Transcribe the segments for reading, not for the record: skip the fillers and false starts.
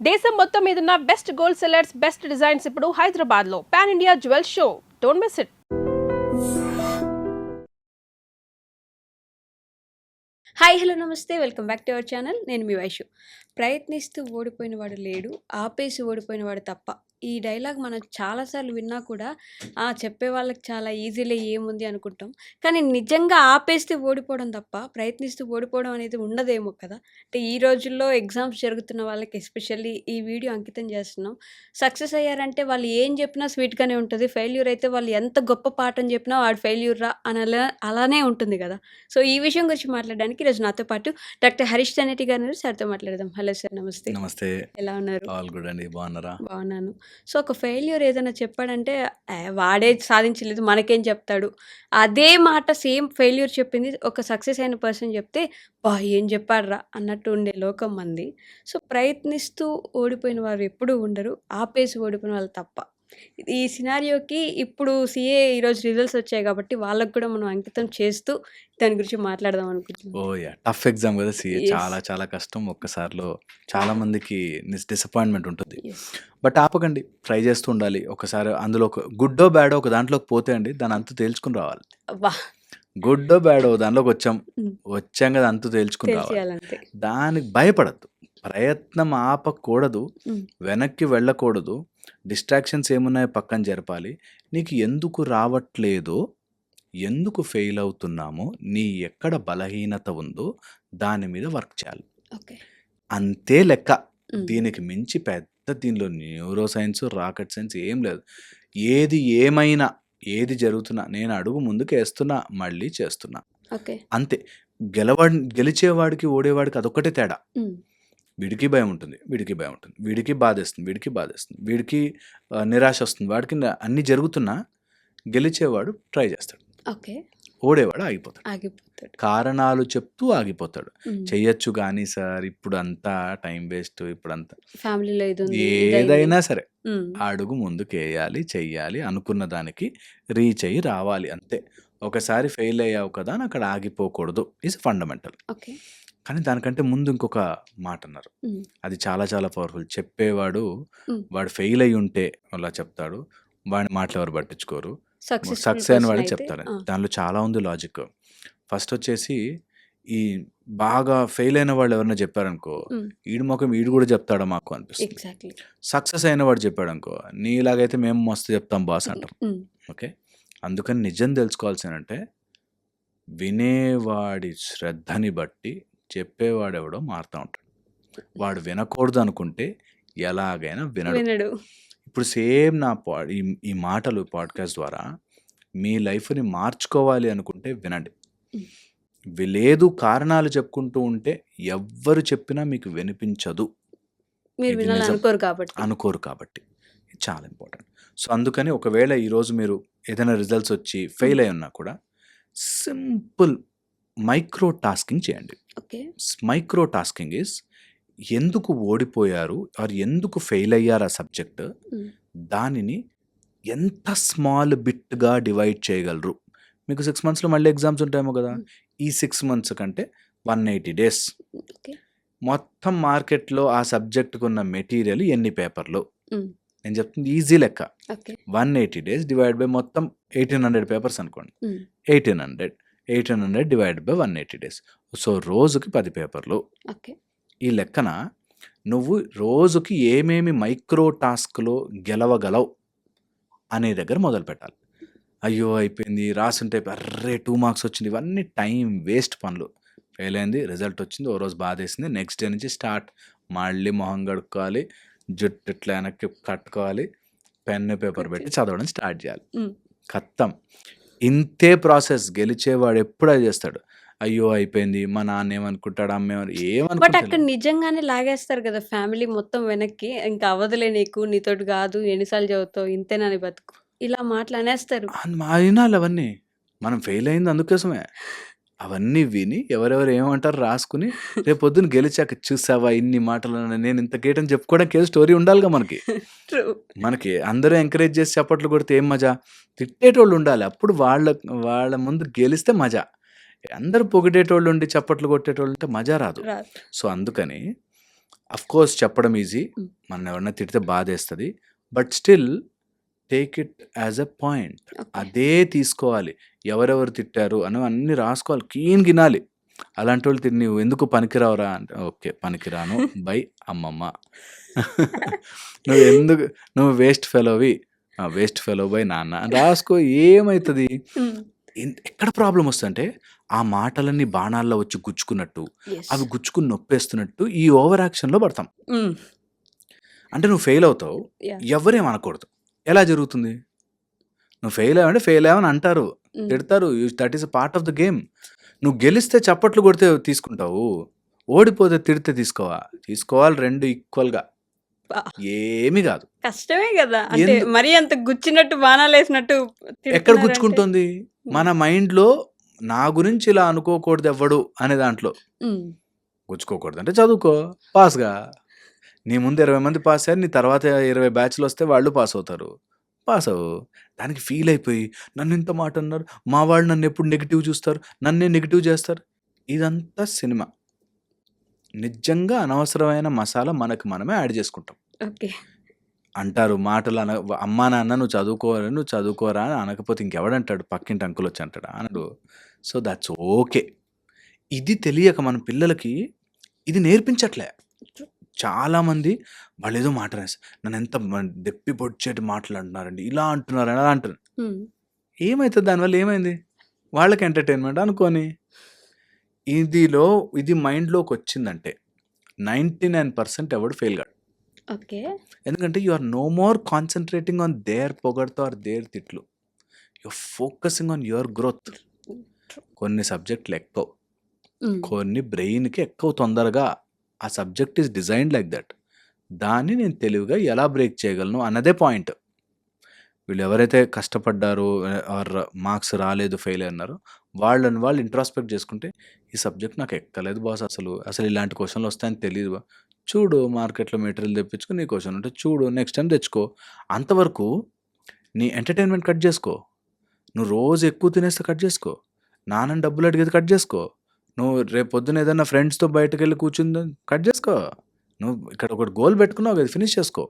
దేశం మొత్తం మీదున్న best gold sellers, best designs ఇప్పుడు హైదరాబాద్ లో pan India jewel show. Don't miss it. Hi hello namaste, welcome back to our channel. నేను మీ వైషు. ప్రయత్నిస్తూ ఓడిపోయిన వాడు లేడు, ఆపేసి ఓడిపోయిన వాడు తప్ప. ఈ డైలాగ్ మనం చాలాసార్లు విన్నా కూడా చెప్పే వాళ్ళకి చాలా ఈజీలే ఏముంది అనుకుంటాం. కానీ నిజంగా ఆపేస్తే ఓడిపోవడం తప్ప ప్రయత్నిస్తూ ఓడిపోవడం అనేది ఉండదేమో కదా. అంటే ఈ రోజుల్లో ఎగ్జామ్స్ జరుగుతున్న వాళ్ళకి ఎస్పెషల్లీ ఈ వీడియో అంకితం చేస్తున్నాం. సక్సెస్ అయ్యారంటే వాళ్ళు ఏం చెప్పినా స్వీట్గానే ఉంటుంది, ఫెయిల్యూర్ అయితే వాళ్ళు ఎంత గొప్ప పాఠం చెప్పినా వాడు ఫెయిల్యూర్ రా అని అలానే ఉంటుంది కదా. సో ఈ విషయం గురించి మాట్లాడడానికి ఈరోజు నాతో పాటు డాక్టర్ హరీష్ తనేటి గారు ఉన్నారు. సార్తో మాట్లాడదాం. హలో సార్, నమస్తే. నమస్తే. ఎలా ఉన్నారు? ఆల్ గుడ్ అండి. బాగున్నారా? బాగున్నాను. సో ఒక ఫెయిల్యూర్ ఏదైనా చెప్పాడంటే వాడే సాధించలేదు మనకేం చెప్తాడు, అదే మాట సేమ్ ఫెయిల్యూర్ చెప్పింది ఒక సక్సెస్ అయిన పర్సన్ చెప్తే బా ఏం చెప్పాడురా అన్నట్టు ఉండే లోకం మంది. సో ప్రయత్నిస్తూ ఓడిపోయిన వారు ఎప్పుడూ ఉండరు, ఆపేసి ఓడిపోయిన వాళ్ళు తప్ప. ఈ సినారియోకి ఇప్పుడు సిఏ ఈరోజు రిజల్ట్స్ వచ్చాయి కాబట్టి వాళ్ళకు కూడా మనం అంకితం చేస్తూ దాని గురించి మాట్లాడదాం అనుకుంటున్నాం. ఓ యా, టఫ్ ఎగ్జామ్ కదా సీఏ. Yes. చాలా చాలా కష్టం. ఒక్కసారిలో చాలా మందికి డిసప్పాయింట్మెంట్ ఉంటుంది. Yes. బట్ ఆపకండి, ట్రై చేస్తూ ఉండాలి. ఒకసారి అందులో ఒక గుడ్డో బ్యాడో ఒక దాంట్లోకి పోతే అండి దాని అంతు తేల్చుకుని రావాలి. అబ్బా గుడ్డో బ్యాడో దాంట్లోకి వచ్చాం ఉమ్, వచ్చాం కదా అంతు తేల్చుకుని రావాలి. తెలిసేయాలంతే. దానికి భయపడద్దు. ప్రయత్నం ఆపకూడదు, ఉమ్, వెనక్కి వెళ్ళకూడదు. డిస్ట్రాక్షన్స్ ఏమున్నాయో పక్కన జరపాలి. నీకు ఎందుకు రావట్లేదో, ఎందుకు ఫెయిల్ అవుతున్నామో, నీ ఎక్కడ బలహీనత ఉందో దాని మీద వర్క్ చేయాలి. ఓకే. అంతే లెక్క. ఉమ్, దీనికి మించి పెద్ద దీనిలో న్యూరో సైన్స్, రాకెట్ సైన్స్ ఏం లేదు. ఏది ఏమైనా, ఏది జరుగుతున్నా నేను అడుగు ముందుకు వేస్తున్నా, మళ్ళీ చేస్తున్నా, ఓకే. అంతే. గెలిచేవాడికి ఓడేవాడికి అదొక్కటే తేడా. ఉమ్, వీడికి భయం ఉంటుంది, వీడికి భయం ఉంటుంది, వీడికి బాధేస్తుంది, వీడికి బాధేస్తుంది, వీడికి నిరాశ వస్తుంది, వాడికి అన్నీ జరుగుతున్నా గెలిచేవాడు ట్రై చేస్తాడు, ఓకే. ఓడేవాడు ఆగిపోతాడు. ఆగిపోతాడు. కారణాలు చెప్తూ ఆగిపోతాడు. ఉమ్, చెయ్యొచ్చు కానీ సార్ ఇప్పుడు అంతా టైం వేస్ట్, ఇప్పుడంతా ఫ్యామిలీలో ఇది ఉంది, ఇదైంది. ఏదైనా సరే ఉమ్, అడుగు ముందుకు వేయాలి, చెయ్యాలి, అనుకున్న దానికి రీచ్ అయ్యి రావాలి, అంతే. ఒకసారి ఫెయిల్ అయ్యావు కదా అని అక్కడ ఆగిపోకూడదు, ఇస్ ఫండమెంటల్. ఓకే. కానీ దానికంటే ముందు ఇంకొక మాట అన్నారు, ఉమ్, అది చాలా చాలా పవర్ఫుల్. చెప్పేవాడు ఉమ్. వాడు ఫెయిల్ అయ్యి ఉంటే అలా చెప్తాడు, వాడి మాటలు ఎవరు పట్టించుకోరు. సక్సెస్ఫుల్ సక్సెస్ అయిన పర్సన్ వాడే అయితే చెప్తారు. దానిలో చాలా ఉంది లాజిక్. ఫస్ట్ వచ్చేసి ఈ బాగా ఫెయిల్ అయిన వాళ్ళు ఎవరైనా చెప్పారనుకో, ఈడు మొఖం ఈడు కూడా చెప్తాడా మాకు అనిపిస్తుంది. ఎగ్జాక్ట్లీ. సక్సెస్ అయిన వాడు చెప్పాడనుకో, నీలాగైతే మేము మస్తు చెప్తాం బాస్ అంటారు. ఓకే. అందుకని నిజం తెలుసుకోవాల్సిందంటే వినేవాడి శ్రద్ధని బట్టి చెప్పేవాడెవడో మారుతూ ఉంటాడు. వాడు వినకూడదు అనుకుంటే ఎలాగైనా వినడు. వినడు. ఇప్పుడు సేమ్ నా ఈ మాటలు పాడ్కాస్ట్ ద్వారా మీ లైఫ్ని మార్చుకోవాలి అనుకుంటే వినండి. లేదు కారణాలు చెప్పుకుంటూ ఉంటే ఎవ్వరు చెప్పినా మీకు వినిపించదు, మీరు ఇది వినాలి నిజం. అనుకోరు కాబట్టి కాబట్టి. ఇది చాలా ఇంపార్టెంట్. సో అందుకని ఒకవేళ ఈరోజు మీరు ఏదైనా రిజల్ట్స్ వచ్చి ఫెయిల్ అయి ఉన్నా కూడా సింపుల్ మైక్రో టాస్కింగ్ చేయండి. ఓకే. మైక్రో టాస్కింగ్ ఈజ్ ఎందుకు ఓడిపోయారు ఆర్ ఎందుకు ఫెయిల్ అయ్యారు ఆ సబ్జెక్ట్, ఉమ్, దానిని ఎంత స్మాల్ బిట్గా డివైడ్ చేయగలరు. మీకు 6 monthsలో మళ్ళీ ఎగ్జామ్స్ ఉంటాయేమో కదా, ఉమ్, ఈ 6 months కంటే 180 days ఓకే. మొత్తం మార్కెట్లో ఆ సబ్జెక్టుకు ఉన్న మెటీరియల్ ఎన్ని పేపర్లు, ఉమ్, నేను చెప్తుంది ఈజీ లెక్క. ఓకే. 180 days డివైడ్ బై మొత్తం 1800 పేపర్స్ అనుకోండి. ఉమ్, 1800 డివైడ్ బై 180 days. సో రోజుకి 10 పేపర్లు. ఓకే. ఈ లెక్కన నువ్వు రోజుకి ఏమేమి మైక్రో టాస్క్లో గెలవగలవు అనే దగ్గర మొదలు పెట్టాలి. అయ్యో అయిపోయింది, రాసుంటే అర్రే 2 marks వచ్చింది, ఇవన్నీ టైం వేస్ట్ పనులు. ఫెయిల్ అయింది, రిజల్ట్ వచ్చింది, ఓ రోజు బాధేసింది, నెక్స్ట్ డే నుంచి స్టార్ట్. మళ్ళీ మొహం కడుక్కోవాలి, జుట్టు ఇట్లా వెనక్కి కట్టుకోవాలి, పెన్ను పేపర్ పెట్టి చదవడం స్టార్ట్ చేయాలి. ఉమ్, ఖతం. ఇంతే ప్రాసెస్. గెలిచేవాడు ఎప్పుడు అది చేస్తాడు. అయ్యో అయిపోయింది, మా నాన్న ఏమనుకుంటాడు, అమ్మ బట్ అక్కడ ఏమనుకుంటాడు. నిజంగానే లాగేస్తారు కదా ఫ్యామిలీ మొత్తం వెనక్కి. ఇంకా అవ్వదులే నీకు, నీతోటి కాదు, ఎన్నిసార్లు చదువుతావు, ఇంతేనని బతుకు, ఇలా మాటలు అనేస్తారు. వినాలి అవన్నీ. మనం ఫెయిల్ అయింది అందుకోసమే. అవన్నీ విని ఎవరెవరు ఏమంటారు రాసుకుని రేపు పొద్దున్న గెలిచాక చూసావా ఇన్ని మాటలు నేను ఇంత గేటని చెప్పుకోవడానికి ఏదో స్టోరీ ఉండాలిగా మనకి. True. మనకి అందరూ ఎంకరేజ్ చేసి చప్పట్లు కొడితే ఏం మజా, తిట్టేటోళ్ళు ఉండాలి. అప్పుడు వాళ్ళ ముందు గెలిస్తే మజా. అందరూ పొగిడేటోళ్ళు ఉండి చప్పట్లు కొట్టేటోళ్ళు ఉంటే మజా రాదు. రాదు. సో అందుకని కోర్స్ చెప్పడం ఈజీ, హ్మ్. మనం ఎవరన్నా తిడితే బాధేస్తుంది, but still take it as a point. Okay. అదే తీసుకోవాలి. ఎవరెవరు తిట్టారు అని అన్నీ రాసుకోవాలి, క్లీన్ గినాలి. అలాంటి వాళ్ళు తిని నువ్వు ఎందుకు పనికిరావురా అంటే, ఓకే పనికిరాను బై అమ్మమ్మ. నువ్వు ఎందుకు, నువ్వు వేస్ట్ ఫెలోవి, వేస్ట్ ఫెలో బై నాన్న అని రాసుకో. ఏమవుతుంది? హ్మ్. ఎక్కడ ప్రాబ్లం వస్తుందంటే ఆ మాటలన్నీ బాణాల్లో వచ్చి గుచ్చుకున్నట్టు, యెస్. అవి గుచ్చుకుని నొప్పేస్తున్నట్టు ఈ ఓవర్ యాక్షన్లో పడతాం. హ్మ్. అంటే నువ్వు ఫెయిల్ అవుతావు, యాహ్! ఎవరేం అనకూడదు. ఎలా జరుగుతుంది? నువ్వు ఫెయిల్ అయ్యావంటే ఫెయిల్ అయ్యావని అంటారు, హ్మ్. తిడతారు. That is a part of the game. నువ్వు గెలిస్తే చప్పట్లు కొడితే తీసుకుంటావు, ఓడిపోతే తిడితే తీసుకోవా? తీసుకోవాలి, రెండు ఈక్వల్గా. అబ్బా! ఏమీ కాదు. కష్టమే గదా! అంటే ఎందు మరీ అంత గుచ్చినట్టు బాణాలేసినట్టు ఎక్కడ తిడుతున్నారంటే గుచ్చుకుంటుంది? హ్మ్. మన మైండ్లో నా గురించి ఇలా అనుకోకూడదు ఎవ్వడు అనే దాంట్లో హ్మ్. గుచ్చుకోకూడదు. అంటే చదువుకో, పాస్గా. నీ ముందు 20 మంది పాస్ అయ్యారు, నీ తర్వాత 20 బ్యాచ్లు వస్తే వాళ్ళు పాస్ అవుతారు, పాస్ అవ్వు. దానికి ఫీల్ అయిపోయి నన్ను ఇంత మాట అన్నారు, మా వాళ్ళు నన్ను ఎప్పుడు నెగిటివ్ చూస్తారు, నన్నే నెగిటివ్ చేస్తారు. ఇదంతా సినిమా. నిజంగా అనవసరమైన మసాలా మనకు మనమే యాడ్ చేసుకుంటాం. ఓకే. అంటారు మాటలు అమ్మా నాన్న నువ్వు చదువుకోరా, నువ్వు చదువుకోరా అని అనకపోతే ఇంకెవడంటాడు? పక్కింటి అంకుల్ వచ్చి అంటాడా? అనడు. So that's okay. ఇది తెలియక మన పిల్లలకి ఇది నేర్పించట్లే. చాలామంది వాళ్ళు ఏదో మాట రాసి నన్ను ఎంత దెప్పి పొడిచేటి మాటలు అంటున్నారండి, ఇలా అంటున్నారు, అలా అంటున్నారు. హ్మ్. ఏమవుతుంది దానివల్ల? ఏమైంది? వాళ్ళకి ఎంటర్టైన్మెంట్ అనుకోని. ఇది మైండ్లోకి వచ్చిందంటే 99% ఎవడు ఫెయిల్ కాడు. ఓకే. ఎందుకంటే you are no more concentrating on their పొగడ్తో ఆర్ దేర్ తిట్లు. You are focusing on your growth. కొన్ని సబ్జెక్టులు ఎక్కవు, హ్మ్. కొన్ని బ్రెయిన్కి ఎక్కువ తొందరగా. ఆ subject is designed like that. దాన్ని నేను తెలివిగా ఎలా బ్రేక్ చేయగలను అన్నదే పాయింట్. వీళ్ళు ఎవరైతే కష్టపడ్డారో ఆర్ మార్క్స్ రాలేదు, ఫెయిల్ అన్నారో వాళ్ళని వాళ్ళు ఇంట్రాస్పెక్ట్ చేసుకుంటే, ఈ సబ్జెక్ట్ నాకు ఎక్కలేదు బాస్, అసలు ఇలాంటి క్వశ్చన్లు వస్తాయని తెలియదు బా, చూడు మార్కెట్లో మెటీరియల్ తెప్పించుకుని నీ క్వశ్చన్ ఉంటే చూడు, నెక్స్ట్ టైం తెచ్చుకో. అంతవరకు నీ ఎంటర్టైన్మెంట్ కట్ చేసుకో. నువ్వు రోజు ఎక్కువ తినేస్తే కట్ చేసుకో. నాన్నని డబ్బులు అడిగేది కట్ చేసుకో. నువ్వు రేపు పొద్దున ఏదైనా ఫ్రెండ్స్తో బయటకు వెళ్ళి కూర్చుంది కట్ చేసుకో. నువ్వు ఇక్కడ ఒకటి గోల్ పెట్టుకున్నావు కదా, ఫినిష్ చేసుకో.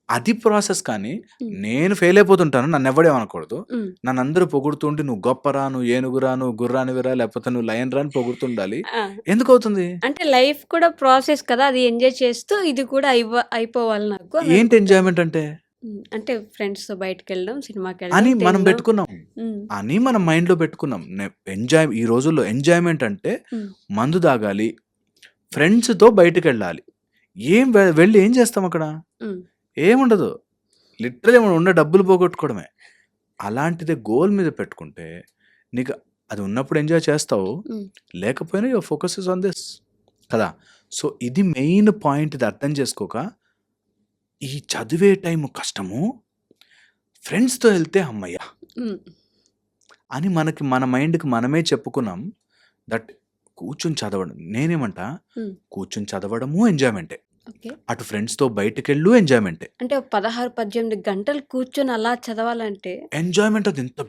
అది ప్రాసెస్. కానీ హ్మ్. నేను ఫెయిల్ అయిపోతుంటాను, నన్ను ఎవడేమనకూడదు. హ్మ్. నన్ను అందరూ పొగుడుతుంటే నువ్వు గొప్పరా, నువ్వు ఏనుగురా, నువ్వు గుర్రానివిరా, లేకపోతే నువ్వు లయన్ రా అని పొగుడుతుండాలి. ఆ! ఎందుకు అవుతుంది? అంటే లైఫ్ కూడా ప్రాసెస్ కదా! అది ఎంజాయ్ చేస్తూ ఇది కూడా అయిపోవాలి నాకు అని ఏంటి అనుకుంటారు. ఎంజాయ్మెంట్ అంటే? హ్మ్. అంటే ఫ్రెండ్స్‌తో బయటికెళ్ళడం, అని సినిమాకెళ్ళడం, మనం తినడం. పెట్టుకున్నాం, హ్మ్. అని మనం మైండ్లో పెట్టుకున్నాం. ఈ రోజుల్లో ఎంజాయ్మెంట్ అంటే హ్మ్. మందు తాగాలి, ఫ్రెండ్స్తో బయటకు వెళ్ళాలి. వెళ్ళి ఏం చేస్తాం అక్కడ? హ్మ్. ఏముండదు, లిటరలీ ఉన్న డబ్బులు పోగొట్టుకోవడమే. అలాంటిదే గోల్ మీద పెట్టుకుంటే నీకు అది ఉన్నప్పుడు ఎంజాయ్ చేస్తావు, హ్మ్. లేకపోయినా your focus is on this కదా. సో ఇది మెయిన్ పాయింట్. ఇది అర్థం చేసుకోక ఈ చదివే టైం కష్టము, ఫ్రెండ్స్తో వెళ్తే అమ్మయ్య హ్మ్. అని మన మైండ్కి మనమే చెప్పుకున్నాం. దట్ కూర్చుని చదవడం, నేనేమంటా హ్మ్. కూర్చుని చదవడము ఎంజాయ్మెంటే, ఓకే. అటు ఫ్రెండ్స్తో బయటకెళ్ళు ఎంజాయ్మెంటే. అంటే ఒక 16, 18 గంటలు కూర్చొని అలా చదవాలంటే ఎంజాయ్మెంట్ అది ఎంత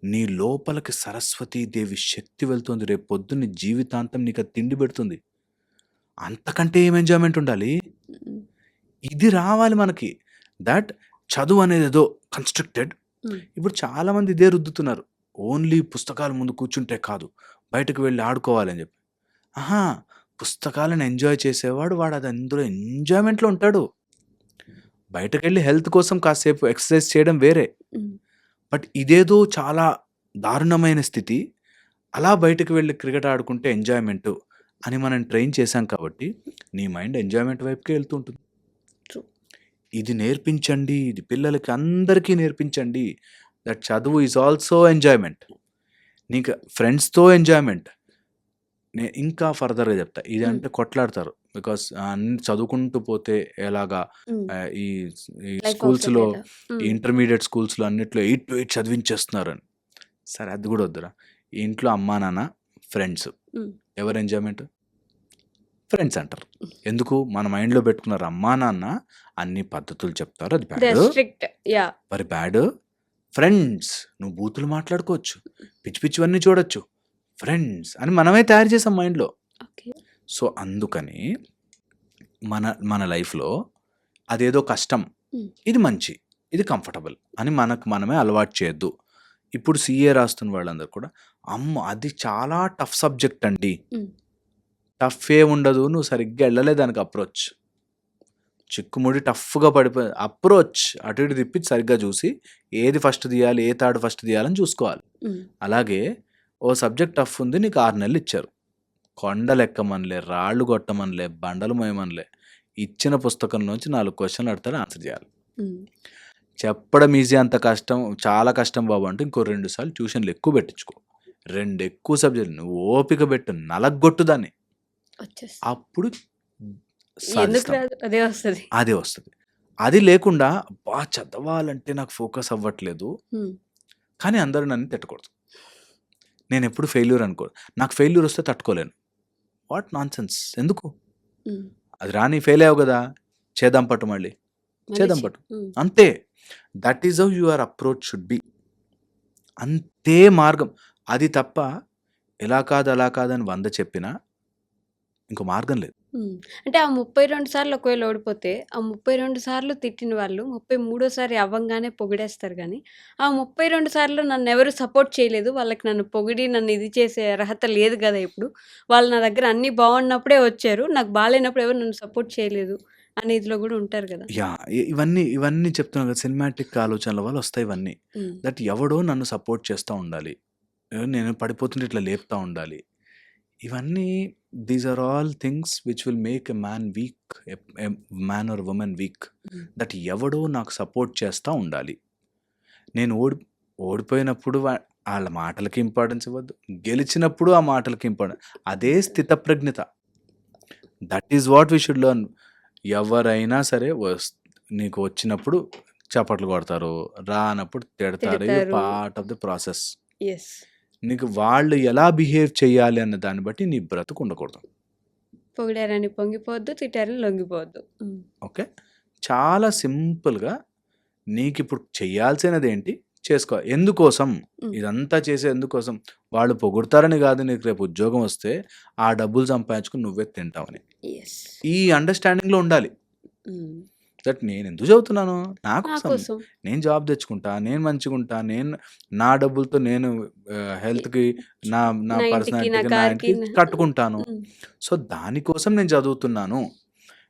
నీ లోపలికి సరస్వతీదేవి శక్తి వెళ్తుంది, రేపు పొద్దున్న జీవితాంతం నీకు అది తిండి పెడుతుంది. అంతకంటే ఏం ఎంజాయ్మెంట్ ఉండాలి? హ్మ్. ఇది రావాలి మనకి. దట్ చదువు అనేది ఏదో కన్స్ట్రిక్టెడ్. హ్మ్. ఇప్పుడు చాలామంది ఇదే రుద్దుతున్నారు, ఓన్లీ పుస్తకాల ముందు కూర్చుంటే కాదు, బయటకు వెళ్ళి ఆడుకోవాలి అని చెప్పి. ఆహా, పుస్తకాలను ఎంజాయ్ చేసేవాడు వాడు అది అందులో ఎంజాయ్మెంట్లో ఉంటాడు. బయటకెళ్ళి హెల్త్ కోసం కాసేపు ఎక్సర్సైజ్ చేయడం వేరే. హ్మ్. బట్ ఇదేదో చాలా దారుణమైన స్థితి. అలా బయటకు వెళ్ళి క్రికెట్ ఆడుకుంటే ఎంజాయ్మెంటు అని మనం ట్రైన్ చేశాం కాబట్టి నీ మైండ్ ఎంజాయ్మెంట్ వైపుకే వెళ్తూ ఉంటుంది. ట్రూ. ఇది నేర్పించండి, ఇది పిల్లలకి అందరికీ నేర్పించండి. దట్ చదువు ఈజ్ ఆల్సో ఎంజాయ్మెంట్. నీకు ఫ్రెండ్స్తో ఎంజాయ్మెంట్. నేను ఇంకా ఫర్దర్గా చెప్తా, ఇది హ్మ్. అంటే కొట్లాడతారు. బికాస్ అన్ని చదువుకుంటూ పోతే ఎలాగా హ్మ్. ఈ ఈ లైఫ్ స్కూల్స్లో, అవుతలేదా? ఈ హ్మ్. ఇంటర్మీడియట్ స్కూల్స్లో అన్నిట్లో 8 to 8 చదివించేస్తున్నారని. సరే అది కూడా వద్దురా. ఈ ఇంట్లో అమ్మా నాన్న ఫ్రెండ్స్, హ్మ్. ఎవరు ఎంజాయ్మెంట్? ఫ్రెండ్స్ అంటారు. ఎందుకు? మన మైండ్లో పెట్టుకున్నారు అమ్మా నాన్న అన్ని పద్ధతులు చెప్తారు, అది they are bad, strict. Yeah! మరి బ్యాడ్. ఫ్రెండ్స్ నువ్వు బూతులు మాట్లాడుకోవచ్చు, పిచ్చి పిచ్చివన్నీ చూడొచ్చు, ఫ్రెండ్స్ అని మనమే తయారు చేసాం మైండ్లో. ఓకే. సో అందుకని మన మన లైఫ్‌లో అదేదో కష్టం, హ్మ్. ఇది మంచి, ఇది కంఫర్టబుల్ అని మనకు మనమే అలవాటు చేయొద్దు. ఇప్పుడు సీఏ రాస్తున్న వాళ్ళందరూ కూడా, అమ్మో! అది చాలా టఫ్ సబ్జెక్ట్ అండి. హ్మ్. టఫ్ ఏముండదు. నువ్వు సరిగ్గా ఎళ్ళలే దానికి అప్రోచ్. చిక్కుముడి టఫ్‌గా పడిపోయి అప్రోచ్ అటు ఇటు తిప్పి సరిగ్గా చూసి ఏది ఫస్ట్ తీయాలి, ఏ తాడు ఫస్ట్ తీయాలని చూసుకోవాలి. హ్మ్. అలాగే ఓ సబ్జెక్ట్ టఫ్ ఉంది. నీకు 6 నెలలు ఇచ్చారు. కొండలెక్కమనలే, రాళ్ళు కొట్టమనలే, బండలు మోయమనలే. ఇచ్చిన పుస్తకంలోంచి 4 క్వెషన్‌లు అడతారు, ఆన్సర్ చేయాలి. హ్మ్. చెప్పడం ఈజీ, అంత కష్టం, చాలా కష్టం బాబు అంటే ఇంకో 2 సార్లు ట్యూషన్‌లు ఎక్కువ పెట్టించుకో. 2 ఎక్కువ సబ్జెక్టులు నువ్వు ఓపిక పెట్టు, నలగొట్టు దాన్ని. వచ్చేస్తుంది. అప్పుడు ఎందుకు సాధిస్తాం. రాదు? అదే వస్తది. అదే వస్తది. అది లేకుండా అబ్బా! చదవాలంటే నాకు ఫోకస్ అవ్వట్లేదు. హ్మ్. కానీ అందరూ నన్ను తిట్టకూడదు. నేనెప్పుడు ఫెయిల్యూర్ అనుకోను. నాకు ఫెయిల్యూర్ వస్తే తట్టుకోలేను. వాట్ నాన్‌సెన్స్ ఎందుకు? హ్మ్. అది రాని ఫెయిల్ అయ్యావు గదా! చేద్దాం పట్టు మళ్ళీ. మళ్ళీ చేద్దాం చె పట్టు. హ్మ్. అంతే. That is how your approach should be. అంతే మార్గం. అది తప్ప ఇలా కాదు, అలా కాదని 100 చెప్పినా ఇంకో మార్గం లేదు. హ్మ్. అంటే ఆ 32 సార్లు ఒకవేళ ఓడిపోతే, ఆ 32 సార్లు తిట్టిన వాళ్ళు 33 అవ్వంగానే పొగిడేస్తారు గానీ, ఆ 32 సార్లు నన్నెవరు సపోర్ట్ చేయలేదు. వాళ్ళకి నన్ను పొగిడి నన్ను ఇది చేసే అర్హత లేదు గదా! ఇప్పుడు. వాళ్ళు నా దగ్గర అన్నీ బావున్నప్పుడే వచ్చారు. నాకు బాలేనప్పుడు ఎవరు నన్ను సపోర్ట్ చేయలేదు అనే ఇదిలో గూడా ఉంటారు గదా! యాహ్! ఇవన్నీ చెప్తున్నాను కదా! సినిమాటిక్ ఆలోచనల వల్ల వస్తాయి ఇవన్నీ. హ్మ్. దట్ ఎవడో నన్ను సపోర్ట్ చేస్తా ఉండాలి. నేను పడిపోతుంటే ఇట్లా లేపుతా ఉండాలి. ఇవన్నీ these are all things which will make a man weak, a man or woman weak. Hmm. That ఎవడో నాకు సపోర్ట్ చేస్తా ఉండాలి. నేను ఓడిపోయినప్పుడు ఆళ్ళ మాటలకి ఇంపార్టెన్స్ ఇవ్వద్దు. గెలిచినప్పుడు ఆ మాటలకి ఇంపార్టెన్స్. అదే స్థితప్రజ్ఞత. That is what we should learn. ఎవరైనా సరే నీకు వచ్చినప్పుడు చప్పట్లు కొడతారు. రానప్పుడు తిడతారు. ఇది తిడతారు. Part of the process. Yes. నీకు వాళ్ళు ఎలా బిహేవ్ చేయాలి అన్న దాన్ని బట్టి నీ బ్రతుకు ఉండకూడదు. పొగిడారని పొంగిపోవద్దు, తిట్టారని లొంగిపోవద్దు. హ్మ్. ఓకే. చాలా సింపుల్‌గా నీకిప్పుడు చేయాల్సినదేంటి చేసుకో. ఎందుకోసం? హ్మ్. ఇదంతా చేసేది ఎందుకోసం? వాళ్ళు పొగుడుతారని గాదు నీకు రేపు ఉద్యోగం వస్తే, ఆ డబ్బులు సంపాదించుకొని నువ్వే తింటావని. యెస్. ఈ అండర్‌స్టాండింగ్‌లో ఉండాలి. హ్మ్. దట్ నేనెందుకు చదువుతున్నాను? నా నా కోసం. కోసం. నేను జాబ్ తెచ్చుకుంటా. నేను మంచిగుంటా. నా డబ్బులతో నేను హెల్త్‌కి, నా నా నా ఇంటికి, నా పర్సనాలిటీకి, నా కార్‌కి ఇంటికి కట్టుకుంటాను. హ్మ్. సో, దానికోసం నేను చదువుతున్నాను.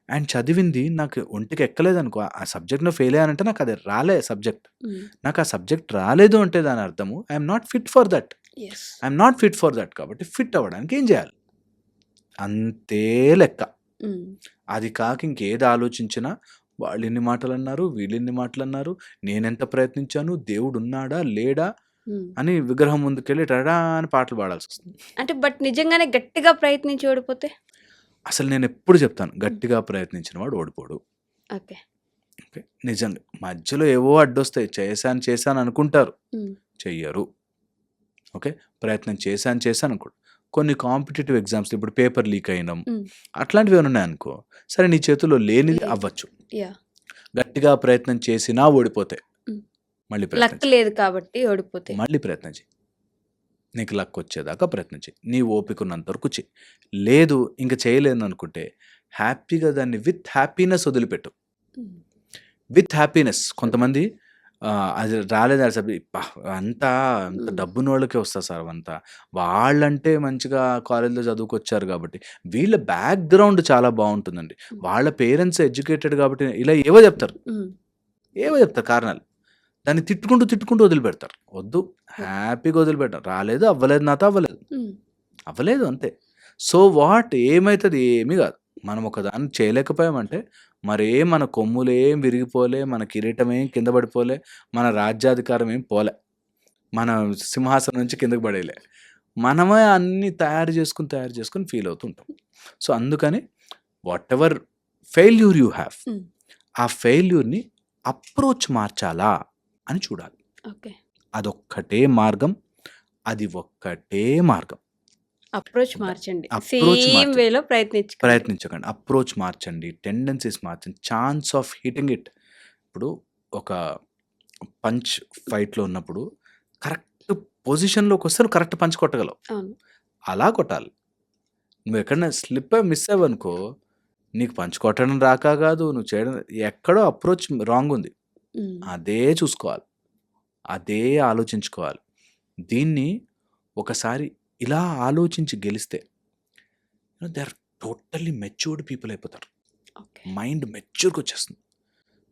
అండ్ చదివింది నాకు ఒంటికి ఎక్కలేదనుకో, ఆ సబ్జెక్ట్‌లో ఫెయిల్ అయ్యానంటే నాకది రాలే సబ్జెక్ట్. హ్మ్. నాకు ఆ సబ్జెక్ట్ రాలేదు అంటే దాని అర్థము I am not fit for that. Yes. I am not fit for that కాబట్టి ఫిట్ అవ్వడానికి ఏం చేయాలి? అంతే లెక్క. హ్మ్. అది కాక ఇంకేది ఆలోచించినా వాళ్ళిన్ని మాటలన్నారు, వీళ్ళిన్ని మాటలన్నారు, నేనెంత ప్రయత్నించాను, దేవుడున్నాడా? లేడా? హ్మ్. అని విగ్రహం ముందుకెళ్ళి టడా అని పాటలు పాడాల్సొస్తుంది. అంటే బట్ నిజంగానే గట్టిగా ప్రయత్నించి ఓడిపోతే? అసలు నేనెప్పుడు చెప్తాను, గట్టిగా ప్రయత్నించిన వాడు ఓడిపోడు. ఓకే. ఓకే. నిజంగా. మధ్యలో ఏవో అడ్డొస్తాయి. చేశాను అనుకుంటారు. హ్మ్. చెయ్యరు. ఓకే. ప్రయత్నం చేశాను అనుకోండి. కొన్ని కాంపిటీటివ్ ఎగ్జామ్స్‌లో ఇప్పుడు పేపర్ లీక్ అయ్యడం, హ్మ్. అట్లాంటివి ఏమైనా ఉన్నాయనుకో, సరే నీ చేతుల్లో లేనిది లేదు. అవ్వచ్చు. యాహ్! గట్టిగా ప్రయత్నం చేసినా ఓడిపోతే హ్మ్. మళ్ళీ ప్రయత్నం లక్ చెయి. లేదు కాబట్టి ఓడిపోతే. మళ్ళీ ప్రయత్నం చెయి. నీకు లక్ వచ్చేదాకా ప్రయత్నం చెయి. నీ ఓపిక ఉన్నంత వరకు చెయి. లేదు ఇంక చేయలేననుకుంటే హ్యాపీగా దాన్ని విత్ హ్యాపీనెస్ వదిలిపెట్టు. హ్మ్. With happiness. కొంతమంది అది రాలేదు ఆ సబ్జెక్ట్ అంతా అంత హ్మ్. డబ్బున్నోళ్ళకే వస్తది సార్ అవంతా. వాళ్ళంటే మంచిగా కాలేజ్‌లో చదువుకొచ్చారు కాబట్టి. వీళ్ళ బ్యాక్‌గ్రౌండ్ చాలా బావుంటుందండి. హ్మ్. వాళ్ళ పేరెంట్స్ ఎడ్యుకేటెడ్ కాబట్టి ఇలా ఏవో చెప్తారు. హ్మ్. ఏవో చెప్తారు కారణాలు. దాన్ని తిట్టుకుంటూ వదిలిపెడతారు. వద్దు, హ్యాపీగా వదిలిపెట్టాలి. రాలేదు, అవ్వలేదు, నాతో అవ్వలేదు. హ్మ్. అవ్వలేదు అంతే. సో వాట్ ఏమైతది? ఏమీ గాదు. మనం ఒకదాన్ని చేయలేకపోయామంటే మరేం మన కొమ్ములేం విరిగిపోలే, మన కిరీటమేం కింద పడిపోలే, మన రాజ్యాధికారం ఏం పోలే. మన సింహాసనం నుంచి కిందకి పడేయలే. మనమే అన్నీ తయారు చేసుకొని ఫీల్ అవుతూ ఉంటాం. సో అందుకని వాటెవర్ ఫెయిల్యూర్ యూ హ్యావ్, హ్మ్. ఆ ఫెయిల్యూర్‌ని అప్రోచ్ మార్చాలా అని చూడాలి. ఓకే. అదొక్కటే మార్గం. అది ఒక్కటే మార్గం. అప్రోచ్ మార్చండి. అప్రోచ్ సేమ్ మార్చండి. వేలో ప్రయత్నించకండి. ప్రయత్నించకండి. అప్రోచ్ మార్చండి. టెండెన్సీస్ మార్చండి. Chance of hitting it. ఇప్పుడు ఒక పంచ్ ఫైట్‌లో ఉన్నప్పుడు కరెక్ట్ పొజిషన్‌లోకొస్తే నువ్వు కరెక్ట్ పంచ్ కొట్టగలవు. అవును. అలా కొట్టాలి. నువ్వెక్కడైనా స్లిప్ అయి మిస్ అయ్యావనుకో, నీకు పంచుకొట్టడం రాక కాదు, నువ్వు చేయడం ఎక్కడో అప్రోచ్ రాంగ్ ఉంది. హ్మ్. అదే చూసుకోవాలి. అదే ఆలోచించుకోవాలి. దీన్ని ఒకసారి ఇలా ఆలోచించి గెలిస్తే they are totally matured people అయిపోతారు. ఓకే. మైండ్ మెచ్యూర్‌గా వచ్చేస్తుంది.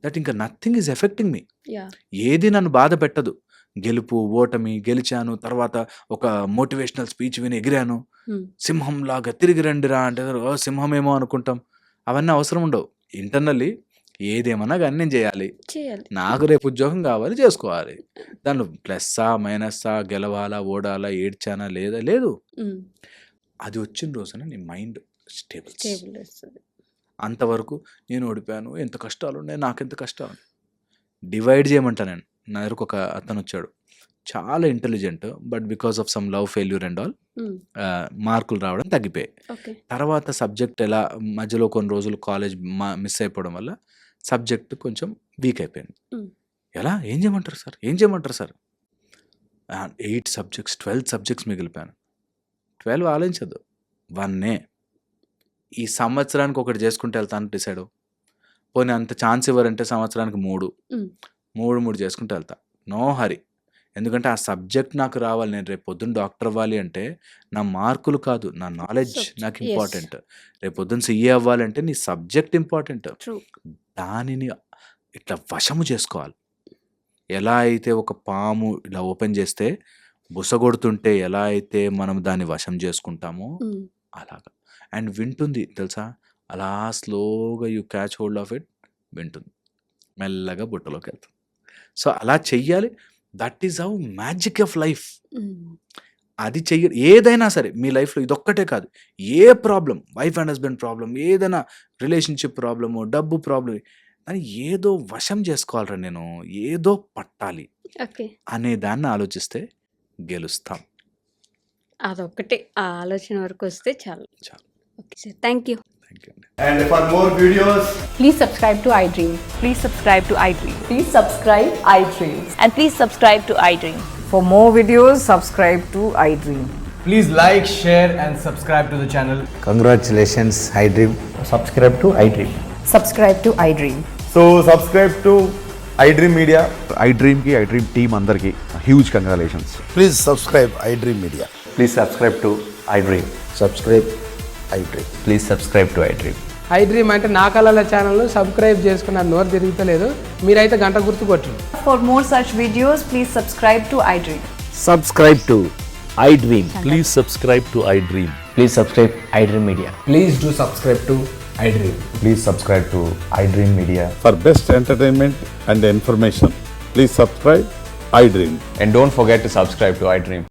దట్ ఇంకా nothing is affecting me. Yeah! ఏది నన్ను బాధ పెట్టదు. గెలుపు, ఓటమి, గెలిచాను, తర్వాత ఒక మోటివేషనల్ స్పీచ్ విని ఎగిరాను. హ్మ్. సింహంలాగా తిరిగి రండిరా అంటే ఓ సింహమేమో అనుకుంటాం. అవన్నీ అవసరం ఉండవు. ఇంటర్నల్లీ ఏదేమన్నా గాని నేను చేయాలి. చేయాలి. నాకు రేపు ఉద్యోగం కావాలి, చేసుకోవాలి. దాంట్లో ప్లస్సా, మైనస్సా, గెలవాలా, ఓడాలా, ఏడ్చానా లేదా లేదు. హ్మ్. అది వచ్చిన రోజున నీ మైండ్ స్టేబుల్స్. స్టేబుల్ వస్తది. అంతవరకు నేను ఓడిపోయాను, ఎంత కష్టాలున్నాయి, నాకెంత కష్టాలు. డివైడ్ చేయమంటా నేను. నా దగ్గరకు ఒక అతను వచ్చాడు. చాలా intelligent. But because of some love failure and all హ్మ్. మార్కులు రావడం తగ్గిపోయాయి. ఓకే. తర్వాత సబ్జెక్ట్ ఎలా మధ్యలో కొన్ని రోజులు కాలేజ్ మిస్ అయిపోవడం వల్ల సబ్జెక్ట్ కొంచెం వీక్ అయిపోయింది. హ్మ్. ఎలా? ఏం చేయమంటారు సార్? ఏం చేయమంటారు సార్? 8 సబ్జెక్ట్స్, 12 సబ్జెక్ట్స్ మిగిలిపోయాను. 12 ఆలోచించద్దు. 1 ఈ సంవత్సరానికి ఒకటి చేసుకుంటూ వెళ్తాను డిసైడ్ అవ్వు. పోనీ అంత ఛాన్స్ ఇవ్వరంటే సంవత్సరానికి 3 హ్మ్. 3 చేసుకుంటూ వెళ్తా. No hurry. ఎందుకంటే ఆ సబ్జెక్ట్ నాకు రావాలి. నేను రేపు పొద్దున్న డాక్టర్ అవ్వాలి అంటే నా మార్కులు కాదు, నా నాలెడ్జ్ Subject. నాకు Yes. ఇంపార్టెంట్. రేపు పొద్దున్న సీఏ అవ్వాలంటే నీ సబ్జెక్ట్ ఇంపార్టెంట్. ట్రూ. దానిని ఇట్లా వశము చేసుకోవాలి. ఎలా అయితే ఒక పాము ఇలా ఓపెన్ చేస్తే బుసగొడుతుంటే ఎలా అయితే మనం దాన్ని వశం చేసుకుంటామో హ్మ్. అలాగా. అండ్ వింటుంది తెలుసా? అలా స్లోగా you catch hold of it, వింటుంది. మెల్లగా బుట్టలోకి వెళ్తుంది. సో అలా చెయ్యాలి. That is how magic of life. Hmm. అది ఏదైనా సరే మీ లైఫ్లో ఇదొక్కటే కాదు, a problem, wife and husband problem, ఏదైనా రిలేషన్షిప్ ప్రాబ్లము, డబ్బు ప్రాబ్లం, అని ఏదో వశం చేసుకోవాలరా నేను, ఏదో పట్టాలి ఓకే. అనే దాన్ని ఆలోచిస్తే గెలుస్తాం. అదొక్కటే. ఆ ఆలోచన వరకు వస్తే చాలు. చాలు. Okay sir. Thank you. Thank you అండి. And for more videos, Please subscribe to iDream. Please subscribe to iDream. Please subscribe iDream. And please subscribe to iDream. For more videos, subscribe to iDream. please like, share, and subscribe to the channel. Congratulations, iDream. subscribe to iDream. Subscribe to iDream. So subscribe to iDream Media. iDream ki iDream team andarki huge congratulations. Please subscribe iDream Media. Please subscribe to iDream. Subscribe iDream. Please subscribe to iDream. iDream అంటే నా కళల ఛానల్ను subscribe చేసుకున్న నోరు తిరుగుతలేదు, మీరైతే గంట గుర్తు కొట్టండి. For more such videos, please subscribe to iDream. Subscribe to iDream. Please subscribe to iDream. Please subscribe iDream Media. Please do subscribe to iDream. Please subscribe to iDream Media. For best entertainment and information, please subscribe iDream. And don't forget to subscribe to iDream.